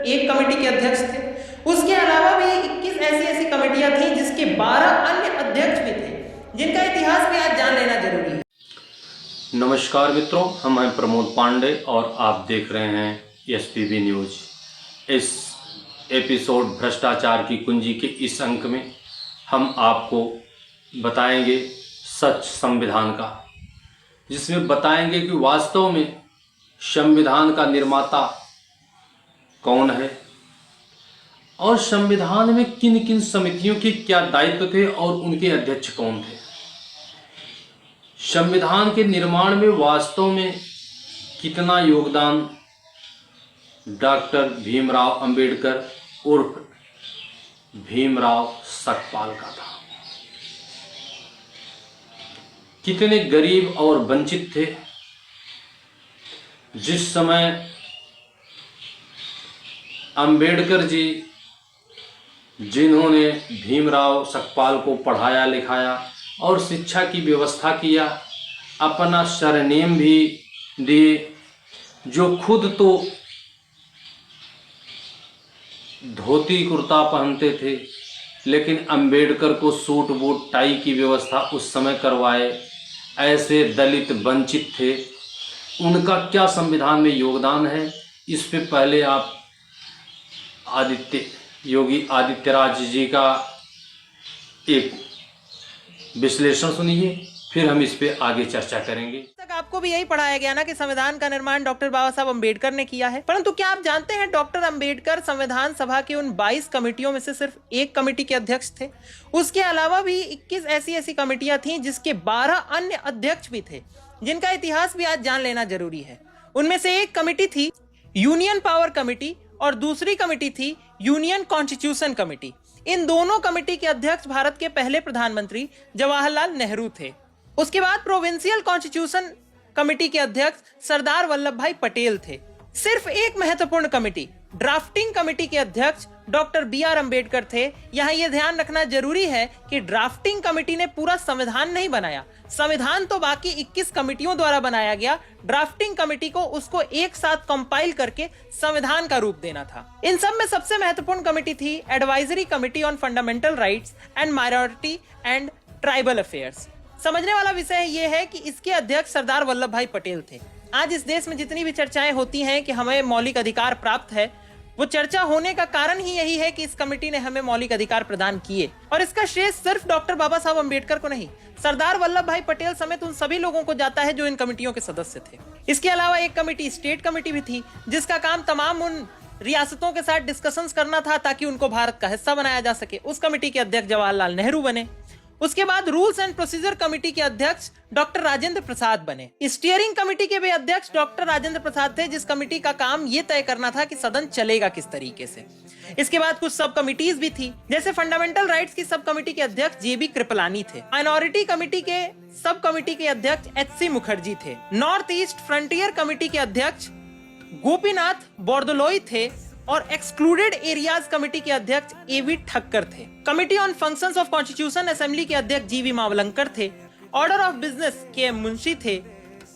एक कमेटी के अध्यक्ष थे। उसके अलावा भी 21 ऐसी कमेटियां थी जिसके 12 अन्य अध्यक्ष भी थे, जिनका इतिहास भी आज जान लेना जरूरी है। नमस्कार मित्रों, हम हैं प्रमोद पांडे और आप देख रहे हैं एसपीबी न्यूज। इस एपिसोड भ्रष्टाचार की कुंजी के इस अंक में हम आपको बताएंगे सच संविधान का, जिसमें बताएंगे कि वास्तव में संविधान का निर्माता कौन है और संविधान में किन किन समितियों के क्या दायित्व थे और उनके अध्यक्ष कौन थे। संविधान के निर्माण में वास्तव में कितना योगदान डॉक्टर भीमराव अंबेडकर उर्फ भीमराव सकपाल का था। कितने गरीब और वंचित थे जिस समय अंबेडकर जी, जिन्होंने भीमराव सकपाल को पढ़ाया लिखाया और शिक्षा की व्यवस्था किया, अपना सरनेम भी दिए, जो खुद तो धोती कुर्ता पहनते थे लेकिन अंबेडकर को सूट बूट टाई की व्यवस्था उस समय करवाए, ऐसे दलित वंचित थे। उनका क्या संविधान में योगदान है, इस पे पहले आप योगी आदित्यनाथ जी का एक विश्लेषण सुनिए, फिर हम इस पे आगे चर्चा करेंगे। तक आपको भी यही पढ़ाया गया ना कि संविधान का निर्माण डॉक्टर बाबा साहब अम्बेडकर ने किया है, परंतु क्या आप जानते हैं डॉक्टर अम्बेडकर संविधान सभा की उन 22 कमेटियों में से सिर्फ एक कमेटी के अध्यक्ष थे। उसके अलावा भी 21 ऐसी कमेटियां थीं जिसके 12 अन्य अध्यक्ष भी थे, जिनका इतिहास भी आज जान लेना जरूरी है। उनमें से एक कमेटी थी यूनियन पावर कमेटी और दूसरी कमेटी थी यूनियन कॉन्स्टिट्यूशन कमेटी। इन दोनों कमेटी के अध्यक्ष भारत के पहले प्रधानमंत्री जवाहरलाल नेहरू थे। उसके बाद प्रोविंशियल कॉन्स्टिट्यूशन कमेटी के अध्यक्ष सरदार वल्लभ भाई पटेल थे। सिर्फ एक महत्वपूर्ण कमेटी, ड्राफ्टिंग कमेटी के अध्यक्ष डॉक्टर बी.आर. अम्बेडकर थे। यहाँ ये ध्यान रखना जरूरी है कि ड्राफ्टिंग कमेटी ने पूरा संविधान नहीं बनाया, संविधान तो बाकी 21 कमेटियों द्वारा बनाया गया। ड्राफ्टिंग कमेटी को उसको एक साथ कंपाइल करके संविधान का रूप देना था। इन सब में सबसे महत्वपूर्ण कमेटी थी advisory committee on fundamental rights and minority and tribal affairs. समझने वाला विषय ये है कि इसके अध्यक्ष सरदार वल्लभ भाई पटेल थे। आज इस देश में जितनी भी चर्चाएं होती हैं कि हमें मौलिक अधिकार प्राप्त है, वो चर्चा होने का कारण ही यही है कि इस कमेटी ने हमें मौलिक अधिकार प्रदान किए, और इसका श्रेय सिर्फ डॉक्टर बाबा साहब अम्बेडकर को नहीं, सरदार वल्लभ भाई पटेल समेत उन सभी लोगों को जाता है जो इन कमेटियों के सदस्य थे। इसके अलावा एक कमेटी स्टेट कमेटी भी थी, जिसका काम तमाम उन रियासतों के साथ डिस्कशंस करना था ताकि उनको भारत का हिस्सा बनाया जा सके। उस कमेटी के अध्यक्ष जवाहरलाल नेहरू बने। उसके बाद रूल्स एंड प्रोसीजर कमेटी के अध्यक्ष डॉक्टर राजेंद्र प्रसाद बने। स्टीयरिंग कमेटी के भी अध्यक्ष डॉक्टर राजेंद्र प्रसाद थे, जिस कमेटी का काम यह तय करना था कि सदन चलेगा किस तरीके से। इसके बाद कुछ सब कमिटीज भी थी, जैसे फंडामेंटल राइट्स की सब कमेटी के अध्यक्ष जे.बी. कृपलानी थे। माइनॉरिटी कमेटी के सब कमेटी के अध्यक्ष एच.सी. मुखर्जी थे। नॉर्थ ईस्ट फ्रंटियर कमेटी के अध्यक्ष गोपीनाथ बोरदोलोई थे और एक्सक्लूडेड एरियाज कमेटी के अध्यक्ष ए.वी. ठक्कर थे। Committee on functions of constitution assembly के अध्यक्ष जी.वी. मावलंकर थे। ऑर्डर ऑफ बिजनेस के मुंशी थे।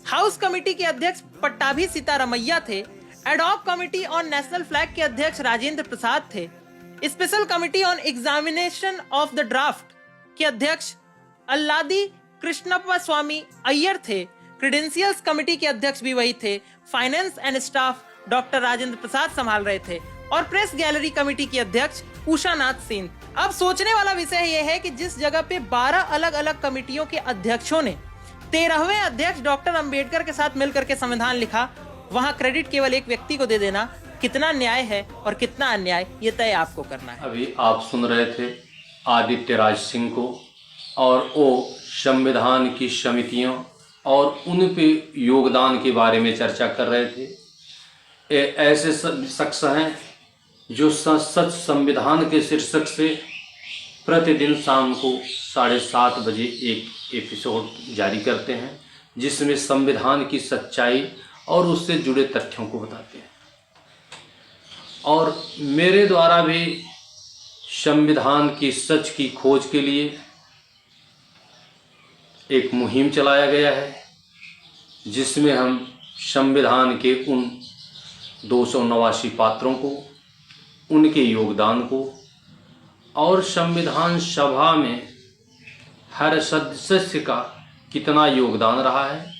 हाउस कमेटी के अध्यक्ष पट्टाभी सीतारमैया थे। Ad hoc committee on national flag के अध्यक्ष राजेंद्र प्रसाद थे। Special committee on examination of the draft के अध्यक्ष अल्लादी कृष्णप्पा स्वामी अय्यर थे। क्रेडेंशियल्स कमेटी के अध्यक्ष भी वही थे। Finance and staff doctor Rajendra Prasad संभाल रहे थे और प्रेस गैलरी कमेटी की अध्यक्ष उषा नाथ सेन। अब सोचने वाला विषय यह है कि जिस जगह पे 12 अलग अलग कमेटियों के अध्यक्षों ने 13वें अध्यक्ष डॉक्टर अंबेडकर के साथ मिलकर के संविधान लिखा, वहां क्रेडिट केवल एक व्यक्ति को दे देना कितना न्याय है और कितना अन्याय, ये तय आपको करना है। अभी आप सुन रहे थे आदित्यराज सिंह को, और वो संविधान की समितियों और उन पे योगदान के बारे में चर्चा कर रहे थे। ऐसे शख्स हैं जो सच संविधान के शीर्षक से प्रतिदिन शाम को 7:30 बजे एक एपिसोड जारी करते हैं, जिसमें संविधान की सच्चाई और उससे जुड़े तथ्यों को बताते हैं। और मेरे द्वारा भी संविधान की सच की खोज के लिए एक मुहिम चलाया गया है, जिसमें हम संविधान के उन 289 पात्रों को उनके योगदान को और संविधान सभा में हर सदस्य का कितना योगदान रहा है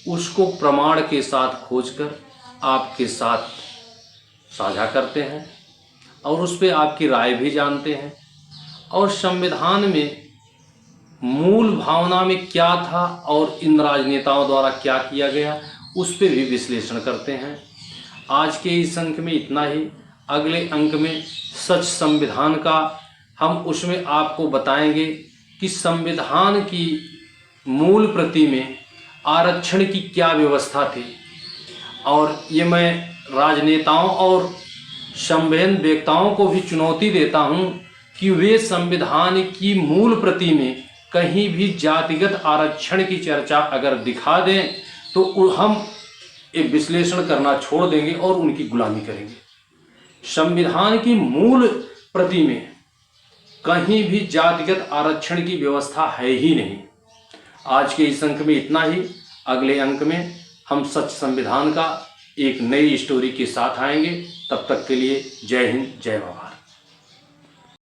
उसको प्रमाण के साथ खोजकर आपके साथ साझा करते हैं और उस पर आपकी राय भी जानते हैं और संविधान में मूल भावना में क्या था और इन राजनेताओं द्वारा क्या किया गया उस पर भी विश्लेषण करते हैं। आज के इस अंक में इतना ही। अगले अंक में सच संविधान का हम उसमें आपको बताएंगे कि संविधान की मूल प्रति में आरक्षण की क्या व्यवस्था थी और ये मैं राजनेताओं और संविधान वक्ताओं को भी चुनौती देता हूं कि वे संविधान की मूल प्रति में कहीं भी जातिगत आरक्षण की चर्चा अगर दिखा दें तो हम एक विश्लेषण करना छोड़ देंगे और उनकी गुलामी करेंगे। संविधान की मूल प्रति में कहीं भी जातिगत आरक्षण की व्यवस्था है ही नहीं। आज के इस अंक में इतना ही। अगले अंक में हम सच संविधान का एक नई स्टोरी के साथ आएंगे। तब तक के लिए जय हिंद, जय बाबा।